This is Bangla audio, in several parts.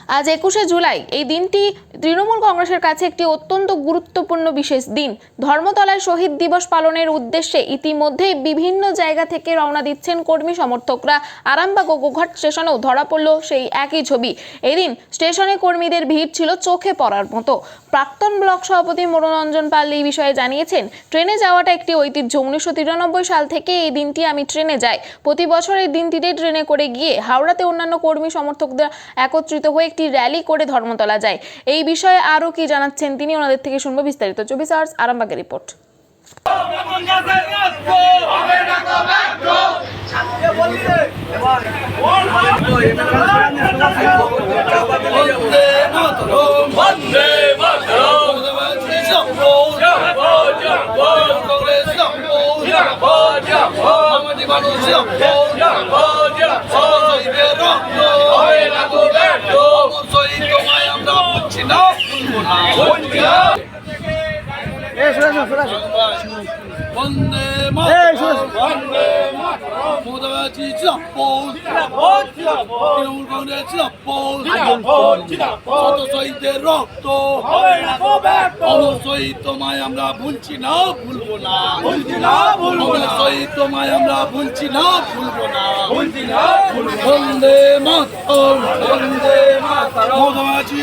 আজ 21শে জুলাই এই দিনটি তৃণমূল কংগ্রেসের কাছে একটি অত্যন্ত গুরুত্বপূর্ণ বিশেষ দিন। ধর্মতলায় শহীদ দিবস পালনের উদ্দেশ্যে ইতিমধ্যেই বিভিন্ন জায়গা থেকে রওনা দিচ্ছেন কর্মী সমর্থকরা। আরামবাগ ও গোঘাট স্টেশনেও ধরা পড়ল সেই একই ছবি। এদিন স্টেশনে কর্মীদের ভিড় ছিল চোখে পড়ার মতো। প্রাক্তন ব্লক সভাপতি মনোরঞ্জন পাল এই বিষয়ে জানিয়েছেন, ট্রেনে যাওয়াটা একটি ঐতিহ্য। 1993 সাল থেকে এই দিনটি আমি ট্রেনে যাই। প্রতি বছর এই দিনটিতে ট্রেনে করে গিয়ে হাওড়াতে অন্যান্য কর্মী সমর্থকদের একত্রিত হয়ে একটি র্যালি করে ধর্মতলা যায়। এই বিষয়ে আরো কি জানাচ্ছেন তিনি, ওনাদের থেকে শুনবো বিস্তারিত। 24 আওয়ার্স আরামবাগের রিপোর্ট। বন্দে মাতরম বন্দে মাতরম মোদাবাজি জিন্দাবাদ তৃণমূল কংগ্রেস জিন্দাবাদ শত শহীদের রক্ত অমর শহীদ তোমায় আমরা ভুলছি না, ভুলবো না, অমর শহীদ তোমায় আমরা ভুলছি না, ভুলবো না। বন্দে মাতরম বন্দে মাতরম মোদাবাজি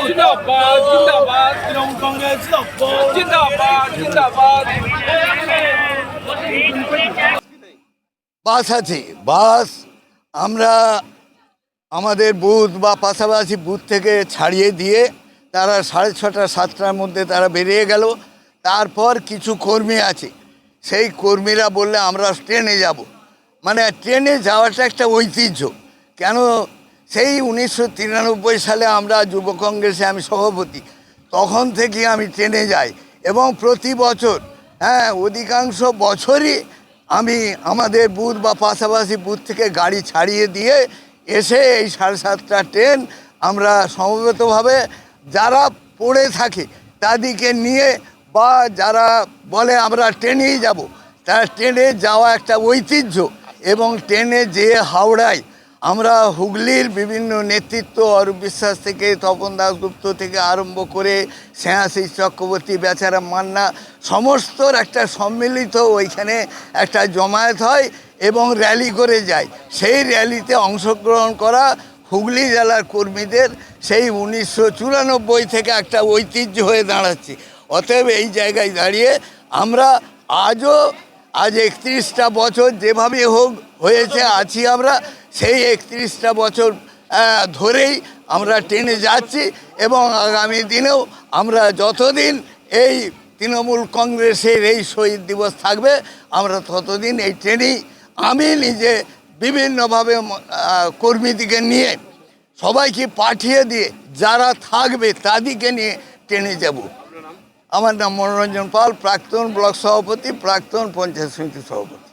জিন্দাবাদ তৃণমূল কংগ্রেস জিন্দাবাদ। বাস আছে, বাস আমরা আমাদের বুথ বা পাশাপাশি বুথ থেকে ছাড়িয়ে দিয়ে তারা 6:30 7টার মধ্যে তারা বেরিয়ে গেল। তারপর কিছু কর্মী আছে, সেই কর্মীরা বললে আমরা ট্রেনে যাব। মানে ট্রেনে যাওয়াটা একটা ঐতিহ্য। কেন, সেই 1993 সালে আমরা যুব কংগ্রেসে আমি সভাপতি, তখন থেকে আমি ট্রেনে যাই এবং প্রতি বছর অধিকাংশ বছরই আমি আমাদের বুথ বা পাশাপাশি বুথ থেকে গাড়ি ছাড়িয়ে দিয়ে এসে এই 7:30 ট্রেন আমরা সমবেতভাবে যারা পড়ে থাকে তাদেরকে নিয়ে বা যারা বলে আমরা ট্রেনেই যাব, তারা ট্রেনে যাওয়া একটা ঐতিহ্য। এবং ট্রেনে যেয়ে হাওড়ায় আমরা হুগলির বিভিন্ন নেতৃত্ব, অরূপ বিশ্বাস থেকে তপন দাশগুপ্ত থেকে আরম্ভ করে স্নেহাশিস চক্রবর্তী, বেচারা মান্না, সমস্তর একটা সম্মিলিত ওইখানে একটা জমায়েত হয় এবং র্যালি করে যায়। সেই র্যালিতে অংশগ্রহণ করা হুগলি জেলার কর্মীদের সেই 1994 থেকে একটা ঐতিহ্য হয়ে দাঁড়াচ্ছে। অতএব এই জায়গায় দাঁড়িয়ে আমরা আজ 31টা বছর যেভাবে হোক হয়েছে আছি আমরা, সেই 31টা বছর ধরেই আমরা ট্রেনে যাচ্ছি এবং আগামী দিনেও আমরা যতদিন এই তৃণমূল কংগ্রেসের এই শহীদ দিবস থাকবে আমরা ততদিন এই ট্রেনেই আমি নিজে বিভিন্নভাবে কর্মীদিকে নিয়ে সবাইকে পাঠিয়ে দিয়ে যারা থাকবে তাদেরকে নিয়ে ট্রেনে যাব। আমার নাম মনোরঞ্জন পাল, প্রাক্তন ব্লক সভাপতি, প্রাক্তন পঞ্চায়েত সমিতি সভাপতি।